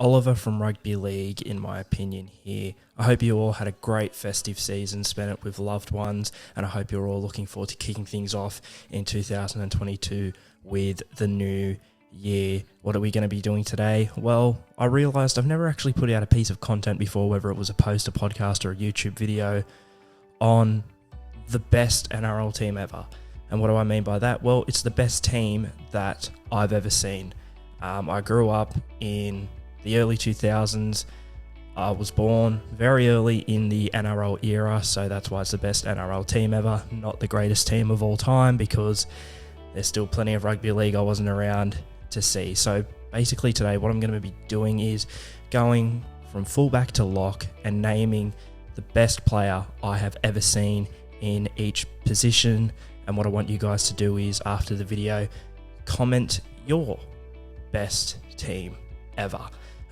Oliver from Rugby League, in my opinion here. I hope you all had a great festive season, spent it with loved ones, and I hope you're all looking forward to kicking things off in 2022 with the new year. What are we going to be doing today? Well, I realised I've never actually put out a piece of content before, whether it was a post, a podcast, or a YouTube video, on the best NRL team ever. And what do I mean by that? Well, it's the best team that I've ever seen. I grew up in the early 2000s. I was born very early in the NRL era, so that's why it's the best NRL team ever. Not the greatest team of all time, because there's still plenty of rugby league I wasn't around to see. So basically today, what I'm going to be doing is going from fullback to lock and naming the best player I have ever seen in each position. And what I want you guys to do is, after the video, comment your best team ever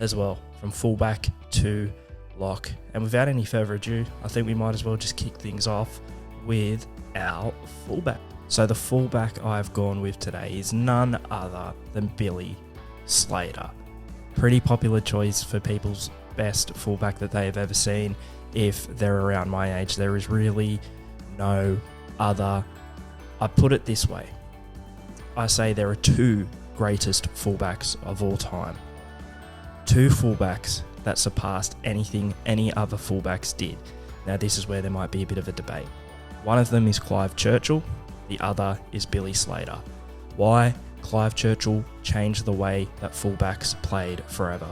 as well, from fullback to lock. And without any further ado, I think we might as well just kick things off with our fullback. So the fullback I've gone with today is none other than Billy Slater. Pretty popular choice for people's best fullback that they have ever seen. If they're around my age, there is really no other. I put it this way. I say there are two greatest fullbacks of all time. Two fullbacks that surpassed anything any other fullbacks did. Now, this is where there might be a bit of a debate. One of them is Clive Churchill, the other is Billy Slater. Why? Clive Churchill changed the way that fullbacks played forever.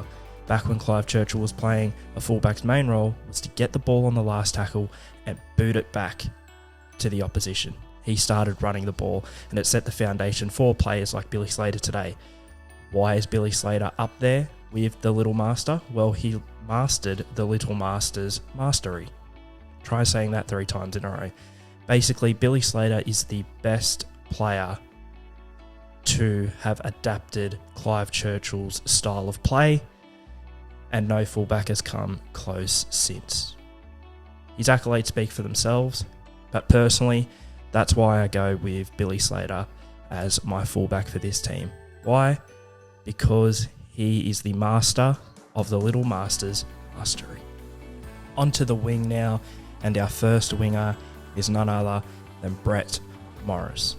Back when Clive Churchill was playing, a fullback's main role was to get the ball on the last tackle and boot it back to the opposition. He started running the ball, and it set the foundation for players like Billy Slater today. Why is Billy Slater up there with the Little Master? Well, he mastered the Little Master's mastery. Try saying that 3 times in a row. Basically, Billy Slater is the best player to have adapted Clive Churchill's style of play, and no fullback has come close since. His accolades speak for themselves, but personally, that's why I go with Billy Slater as my fullback for this team. Why? Because he is the master of the Little Master's mastery. Onto the wing now, and our first winger is none other than Brett Morris.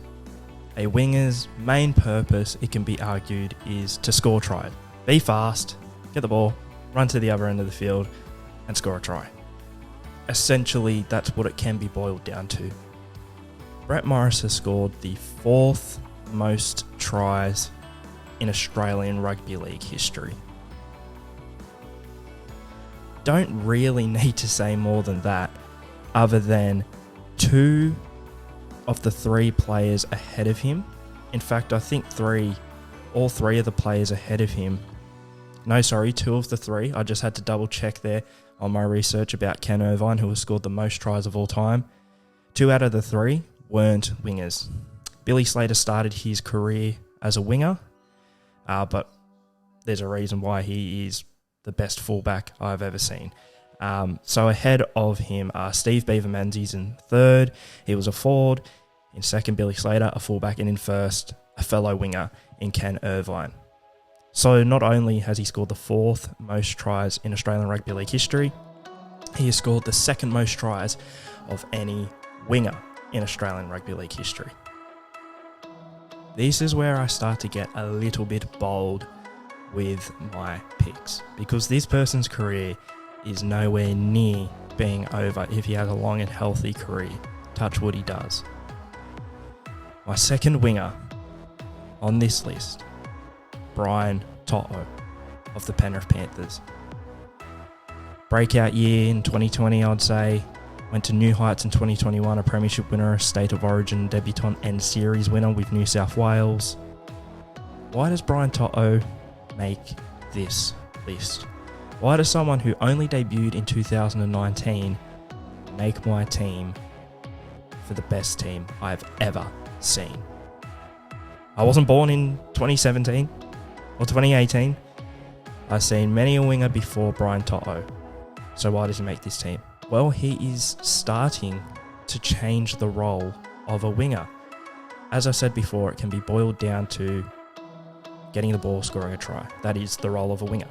A winger's main purpose, it can be argued, is to score tries. Be fast, get the ball, run to the other end of the field, and score a try. Essentially, that's what it can be boiled down to. Brett Morris has scored the 4th most tries in Australian Rugby League history. Don't really need to say more than that, other than 2 of the 3 players ahead of him. In fact, I think all 3 of the players ahead of him. No, sorry, 2 of the 3. I just had to double check there on my research about Ken Irvine, who has scored the most tries of all time. 2 out of the 3 weren't wingers. Billy Slater started his career as a winger, but there's a reason why he is the best fullback I've ever seen. So ahead of him are Steve Beaver Menzies in 3rd. He was a forward. In 2nd, Billy Slater, a fullback. And in 1st, a fellow winger in Ken Irvine. So not only has he scored the 4th most tries in Australian Rugby League history, he has scored the 2nd most tries of any winger in Australian Rugby League history. This is where I start to get a little bit bold with my picks, because this person's career is nowhere near being over if he has a long and healthy career. Touch wood, he does. My second winger on this list, Brian Toto of the Penrith Panthers. Breakout year in 2020, I'd say. Went to new heights in 2021, a premiership winner, a State of Origin debutant and series winner with New South Wales. Why does Brian Toto make this list? Why does someone who only debuted in 2019 make my team for the best team I've ever seen? I wasn't born in 2017 or 2018. I've seen many a winger before Brian Toto. So why does he make this team? Well, he is starting to change the role of a winger. As I said before, it can be boiled down to getting the ball, scoring a try. That is the role of a winger.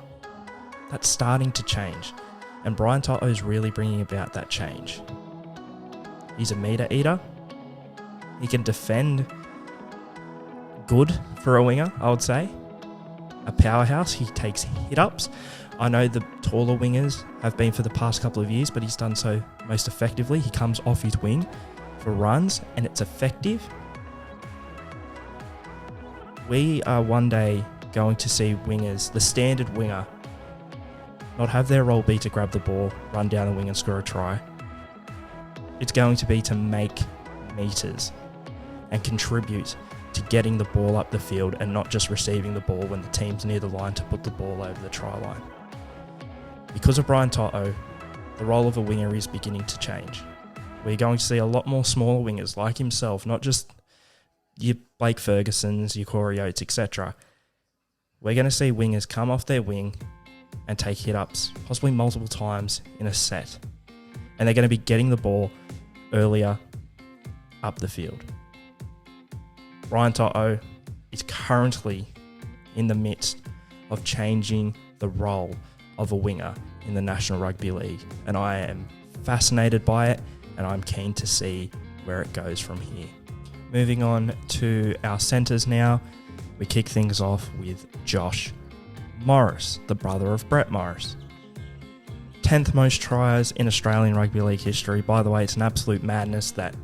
That's starting to change. And Brian Toto is really bringing about that change. He's a meter eater. He can defend good for a winger, I would say. A powerhouse. He takes hit-ups. I know the taller wingers have been for the past couple of years, but he's done so most effectively. He comes off his wing for runs, and it's effective. We are one day going to see wingers, the standard winger, not have their role be to grab the ball, run down the wing and score a try. It's going to be to make meters and contribute to getting the ball up the field and not just receiving the ball when the team's near the line to put the ball over the try line. Because of Brian Toto, the role of a winger is beginning to change. We're going to see a lot more smaller wingers like himself, not just your Blake Fergusons, your Corey Oates, etc. We're going to see wingers come off their wing and take hit-ups, possibly multiple times in a set. And they're going to be getting the ball earlier up the field. Brian Toto is currently in the midst of changing the role of a winger in the National Rugby League. And I am fascinated by it, and I'm keen to see where it goes from here. Moving on to our centres now, we kick things off with Josh Morris, the brother of Brett Morris. 10th most tries in Australian Rugby League history. By the way, it's an absolute madness that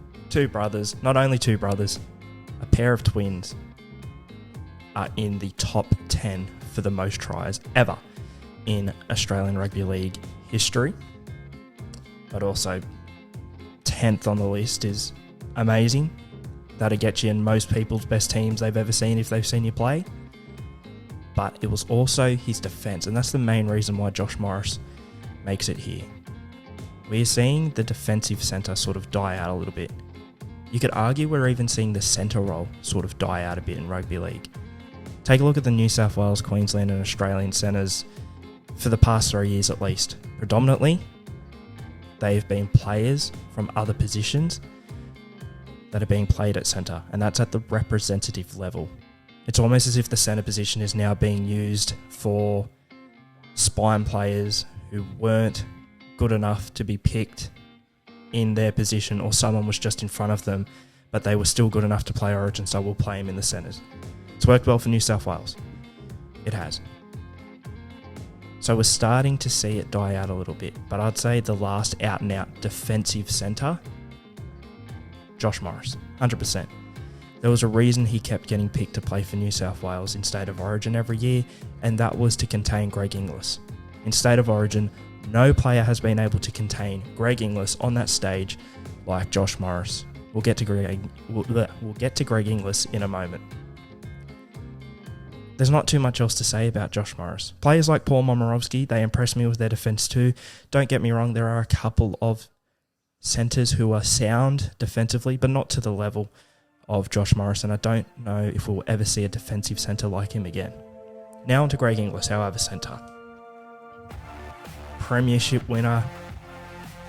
not only two brothers, a pair of twins are in the top 10 for the most tries ever in Australian Rugby League history. But also 10th on the list is amazing. That'll get you in most people's best teams they've ever seen if they've seen you play. But it was also his defence, and that's the main reason why Josh Morris makes it here. We're seeing the defensive centre sort of die out a little bit. You could argue we're even seeing the centre role sort of die out a bit in rugby league. Take a look at the New South Wales, Queensland and Australian centres for the past 3 years at least. Predominantly, they've been players from other positions that are being played at centre, and that's at the representative level. It's almost as if the centre position is now being used for spine players who weren't good enough to be picked in their position, or someone was just in front of them, but they were still good enough to play Origin, so we'll play him in the centres. It's worked well for New South Wales. It has. So we're starting to see it die out a little bit, but I'd say the last out-and-out defensive centre, Josh Morris, 100%. There was a reason he kept getting picked to play for New South Wales in State of Origin every year, and that was to contain Greg Inglis. In State of Origin, no player has been able to contain Greg Inglis on that stage like Josh Morris. We'll get to Greg Inglis in a moment. There's not too much else to say about Josh Morris. Players like Paul Momirovski, they impress me with their defence too. Don't get me wrong, there are a couple of centres who are sound defensively, but not to the level of Josh Morris, and I don't know if we'll ever see a defensive centre like him again. Now on to Greg Inglis, our other centre. Premiership winner,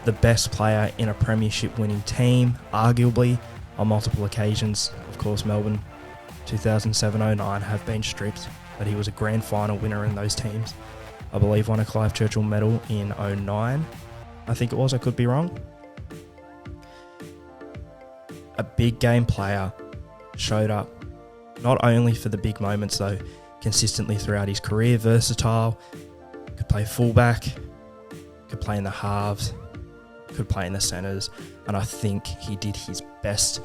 the best player in a premiership winning team, arguably on multiple occasions. Of course, Melbourne 2007-09 have been stripped, but he was a grand final winner in those teams. I believe won a Clive Churchill medal in 09. I think it was, I could be wrong. A big game player, showed up not only for the big moments though, consistently throughout his career, versatile, could play fullback, could play in the halves, could play in the centres, and I think he did his best,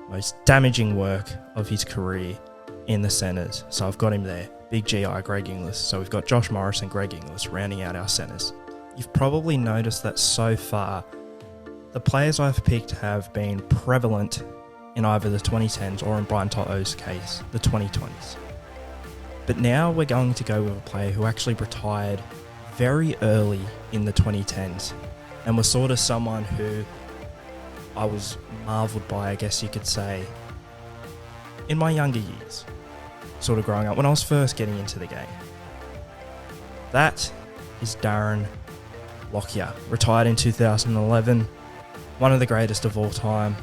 most damaging work of his career in the centres. So I've got him there. Big GI, Greg Inglis. So we've got Josh Morris and Greg Inglis rounding out our centres. You've probably noticed that so far, the players I've picked have been prevalent in either the 2010s or in Brian Toto's case, the 2020s. But now we're going to go with a player who actually retired very early in the 2010s and was sort of someone who I was marvelled by, I guess you could say, in my younger years, sort of growing up, when I was first getting into the game. That is Darren Lochya, retired in 2011, one of the greatest of all time.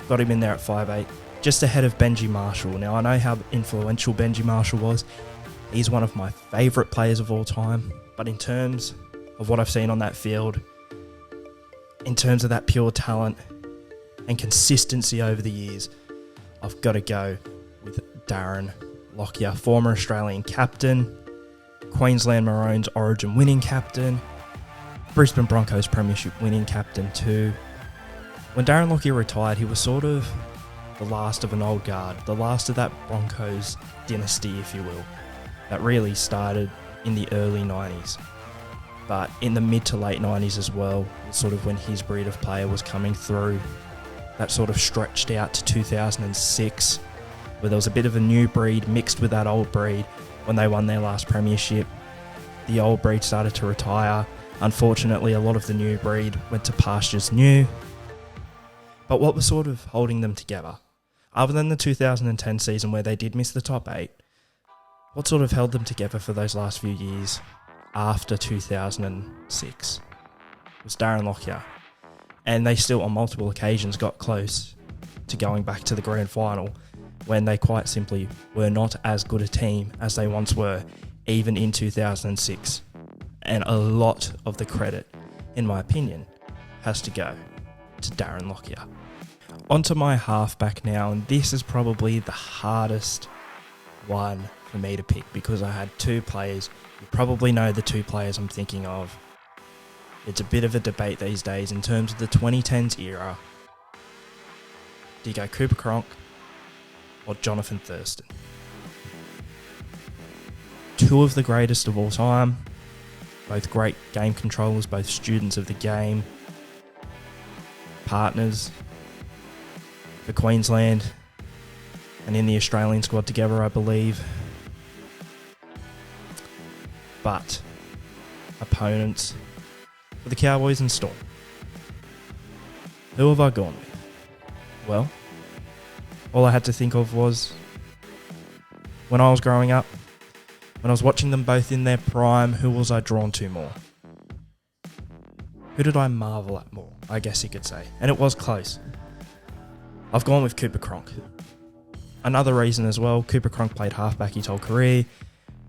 Got him in there at 5'8", just ahead of Benji Marshall. Now, I know how influential Benji Marshall was. He's one of my favourite players of all time, but in terms of what I've seen on that field, in terms of that pure talent and consistency over the years, I've got to go with Darren Lockyer, former Australian captain, Queensland Maroons Origin winning captain, Brisbane Broncos Premiership winning captain too. When Darren Lockyer retired, he was sort of the last of an old guard, the last of that Broncos dynasty, if you will, that really started in the early 90s. But in the mid to late 90s as well, sort of when his breed of player was coming through, that sort of stretched out to 2006, where there was a bit of a new breed mixed with that old breed. When they won their last premiership, the old breed started to retire. Unfortunately, a lot of the new breed went to pastures new. But what was sort of holding them together, other than the 2010 season where they did miss the top 8, what sort of held them together for those last few years after 2006 was Darren Lockyer. And they still on multiple occasions got close to going back to the grand final when they quite simply were not as good a team as they once were, even in 2006. And a lot of the credit, in my opinion, has to go to Darren Lockyer. Onto my halfback now, and this is probably the hardest one for me to pick because I had two players. You probably know the two players I'm thinking of. It's a bit of a debate these days in terms of the 2010s era. Do you go Cooper Cronk or Jonathan Thurston? Two of the greatest of all time, both great game controllers, both students of the game, partners for Queensland and in the Australian squad together, I believe. But opponents for the Cowboys and Storm. Who have I gone with? Well, all I had to think of was when I was growing up, when I was watching them both in their prime, who was I drawn to more? Who did I marvel at more, I guess you could say? And it was close. I've gone with Cooper Cronk. Another reason as well, Cooper Cronk played halfback his whole career.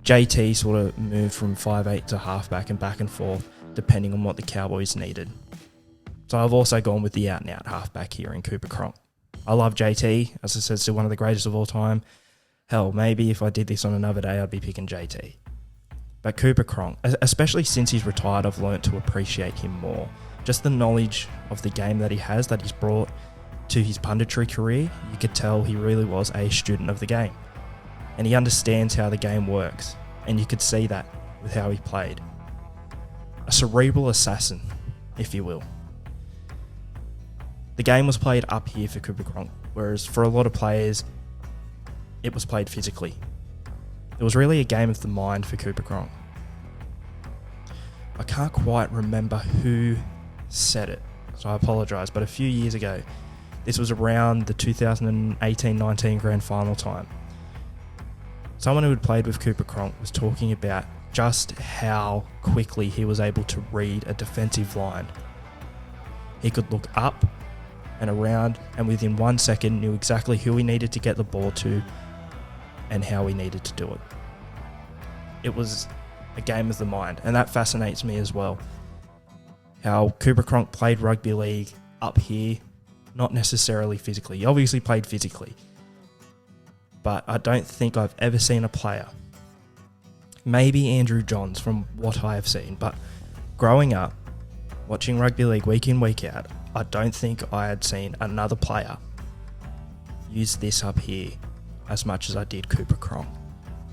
JT sort of moved from 5'8" to halfback and back and forth, depending on what the Cowboys needed. So I've also gone with the out-and-out halfback here in Cooper Cronk. I love JT, as I said, still one of the greatest of all time. Hell, maybe if I did this on another day, I'd be picking JT. But Cooper Cronk, especially since he's retired, I've learnt to appreciate him more. Just the knowledge of the game that he has, that he's brought to his punditry career, you could tell he really was a student of the game. And he understands how the game works, and you could see that with how he played. A cerebral assassin, if you will. The game was played up here for Cooper Cronk, whereas for a lot of players, it was played physically. It was really a game of the mind for Cooper Cronk. I can't quite remember who said it, so I apologise, but a few years ago, this was around the 2018-19 grand final time. Someone who had played with Cooper Cronk was talking about just how quickly he was able to read a defensive line. He could look up and around, and within 1 second knew exactly who he needed to get the ball to and how he needed to do it. It was a game of the mind, and that fascinates me as well. How Cooper Cronk played rugby league up here, not necessarily physically. He obviously played physically, but I don't think I've ever seen a player, maybe Andrew Johns from what I have seen, but growing up, watching rugby league week in, week out, I don't think I had seen another player use this up here as much as I did Cooper Cronk.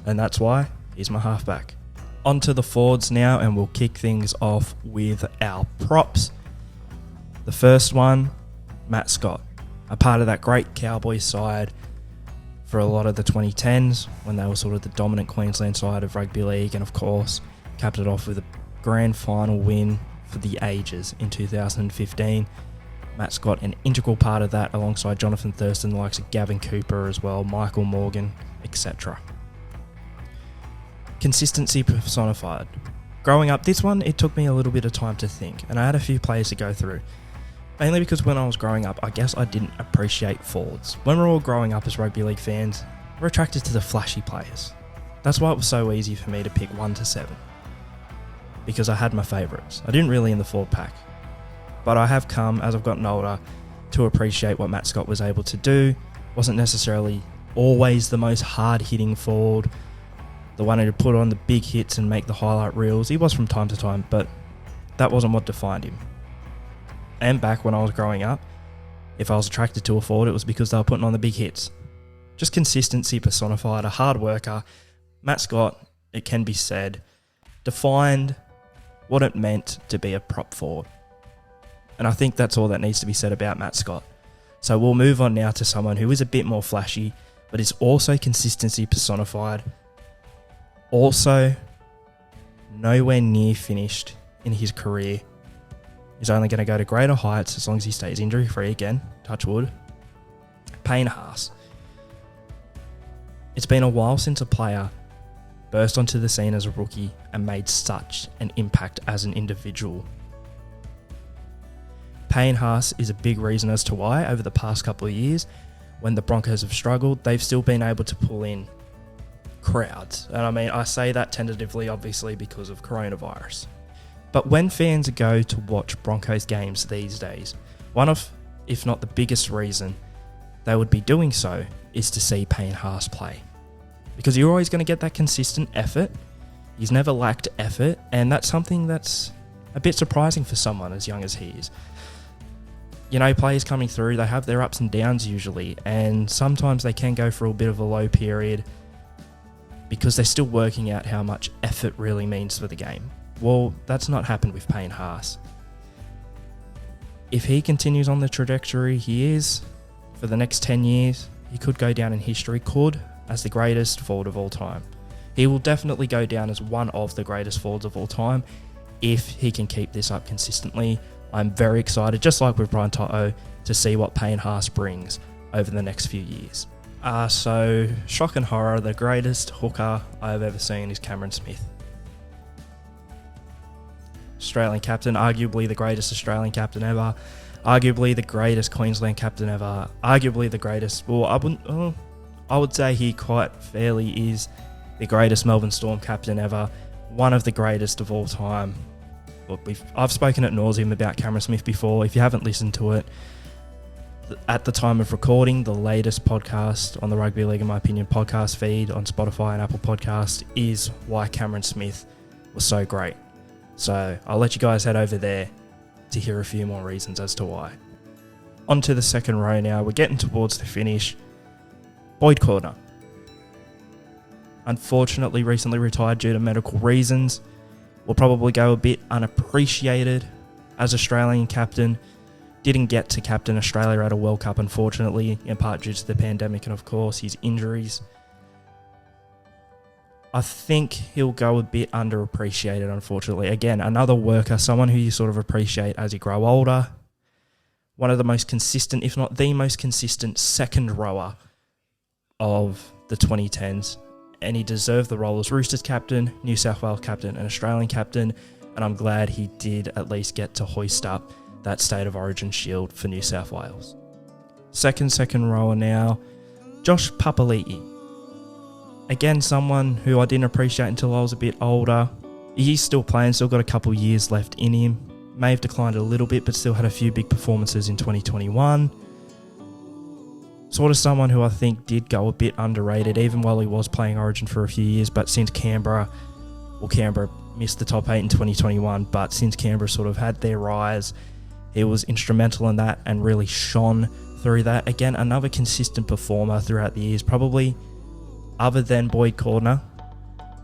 And that's why he's my halfback. On to the forwards now, and we'll kick things off with our props. The first one, Matt Scott, a part of that great Cowboys side for a lot of the 2010s when they were sort of the dominant Queensland side of rugby league, and of course capped it off with a grand final win for the ages in 2015. Matt Scott, an integral part of that, alongside Jonathan Thurston, the likes of Gavin Cooper as well, Michael Morgan, etc. Consistency personified. Growing up, this one, it took me a little bit of time to think, and I had a few players to go through. Mainly because when I was growing up, I guess I didn't appreciate forwards. When we're all growing up as rugby league fans, we're attracted to the flashy players. That's why it was so easy for me to pick 1 to 7. Because I had my favourites. I didn't really in the forward pack. But I have come, as I've gotten older, to appreciate what Matt Scott was able to do. Wasn't necessarily always the most hard-hitting forward, the one who'd put on the big hits and make the highlight reels. He was from time to time, but that wasn't what defined him. And back when I was growing up, if I was attracted to a forward, it was because they were putting on the big hits. Just consistency personified, a hard worker. Matt Scott, it can be said, defined what it meant to be a prop forward. And I think that's all that needs to be said about Matt Scott. So we'll move on now to someone who is a bit more flashy, but is also consistency personified. Also, nowhere near finished in his career. He's only going to go to greater heights as long as he stays injury-free again, touch wood. Payne Haas. It's been a while since a player burst onto the scene as a rookie and made such an impact as an individual. Payne Haas is a big reason as to why, over the past couple of years, when the Broncos have struggled, they've still been able to pull in crowds. And I mean, I say that tentatively, obviously, because of coronavirus. But when fans go to watch Broncos games these days, one of, if not the biggest reason they would be doing so is to see Payne Haas play. Because you're always going to get that consistent effort. He's never lacked effort, and that's something that's a bit surprising for someone as young as he is. You know, players coming through, they have their ups and downs usually, and sometimes they can go through a bit of a low period because they're still working out how much effort really means for the game. Well, that's not happened with Payne Haas. If he continues on the trajectory he is for the next 10 years, he could go down in history, as the greatest forward of all time. He will definitely go down as one of the greatest forwards of all time if he can keep this up consistently. I'm very excited, just like with Brian Toto, to see what Payne Haas brings over the next few years. So, shock and horror, the greatest hooker I've ever seen is Cameron Smith. Australian captain, arguably the greatest Australian captain ever, arguably the greatest Queensland captain ever, arguably the greatest, I would say he quite fairly is the greatest Melbourne Storm captain ever, one of the greatest of all time. Look, I've spoken at nauseum about Cameron Smith before. If you haven't listened to it, at the time of recording, the latest podcast on the Rugby League, in my opinion, podcast feed on Spotify and Apple Podcasts is why Cameron Smith was so great. So I'll let you guys head over there to hear a few more reasons as to why. On to the second row now. We're getting towards the finish. Boyd Cordner. Unfortunately, recently retired due to medical reasons. Will probably go a bit unappreciated as Australian captain. Didn't get to captain Australia at a World Cup, unfortunately, in part due to the pandemic and, of course, his injuries. I think he'll go a bit underappreciated, unfortunately. Again, another worker, someone who you sort of appreciate as you grow older. One of the most consistent, if not the most consistent, second rower of the 2010s. And he deserved the role as Roosters captain, New South Wales captain, and Australian captain. And I'm glad he did at least get to hoist up that State of Origin shield for New South Wales. Second rower now, Josh Papalii. Again, someone who I didn't appreciate until I was a bit older. He's still playing, still got a couple years left in him. May have declined a little bit, but still had a few big performances in 2021. Sort of someone who I think did go a bit underrated, even while he was playing Origin for a few years, but since Canberra missed the top 8 in 2021, but since Canberra sort of had their rise, he was instrumental in that and really shone through that. Again, another consistent performer throughout the years, probably, other than Boyd Cordner,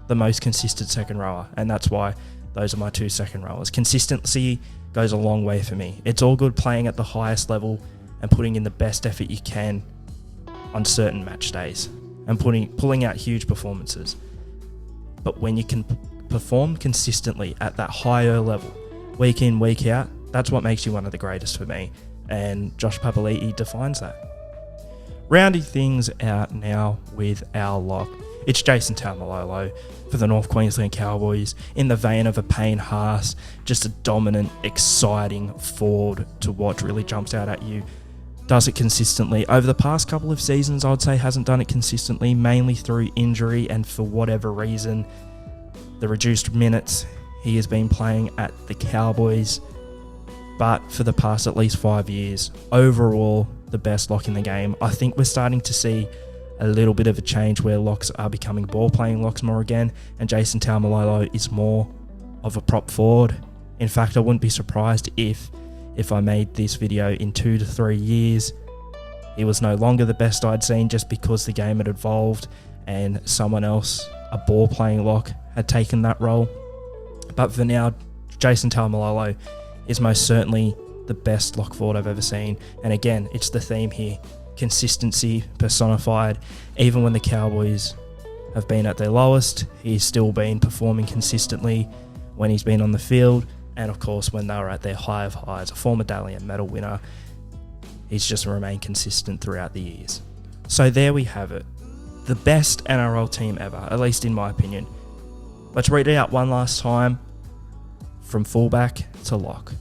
the most consistent second rower, and that's why those are my two second rowers. Consistency goes a long way for me. It's all good playing at the highest level and putting in the best effort you can on certain match days and pulling out huge performances. But when you can perform consistently at that higher level, week in, week out, that's what makes you one of the greatest for me. And Josh Papalii defines that. Rounding things out now with our lock, it's Jason Taumalolo for the North Queensland Cowboys, in the vein of a Payne Haas, just a dominant, exciting forward to watch, really jumps out at you. does it consistently. Over the past couple of seasons, I'd say hasn't done it consistently, mainly through injury and for whatever reason, the reduced minutes he has been playing at the Cowboys. But for the past at least 5 years, overall, the best lock in the game. I think we're starting to see a little bit of a change where locks are becoming ball-playing locks more again, and Jason Taumalolo is more of a prop forward. In fact, I wouldn't be surprised if I made this video in 2 to 3 years, he was no longer the best I'd seen just because the game had evolved and someone else, a ball-playing lock, had taken that role. But for now, Jason Taumalolo is most certainly the best lock forward I've ever seen. And again, it's the theme here. Consistency personified. Even when the Cowboys have been at their lowest, he's still been performing consistently when he's been on the field. And of course, when they were at their high of highs, a former Dalian medal winner, he's just remained consistent throughout the years. So there we have it. The best NRL team ever, at least in my opinion. Let's read it out one last time. From fullback to lock.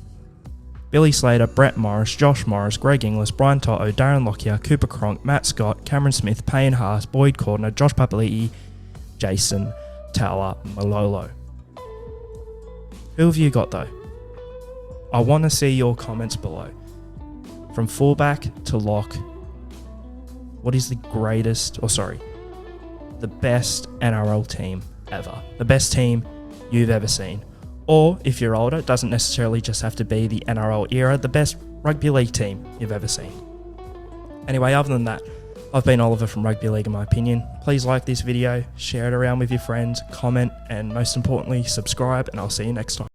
Billy Slater, Brett Morris, Josh Morris, Greg Inglis, Brian Toto, Darren Lochya, Cooper Cronk, Matt Scott, Cameron Smith, Payne Haas, Boyd Cordner, Josh Papalii, Jason Taumalolo. Who have you got though? I want to see your comments below. From fullback to lock, what is the best NRL team ever? The best team you've ever seen? Or, if you're older, it doesn't necessarily just have to be the NRL era, the best rugby league team you've ever seen. Anyway, other than that, I've been Oliver from Rugby League in my opinion. Please like this video, share it around with your friends, comment, and most importantly, subscribe, and I'll see you next time.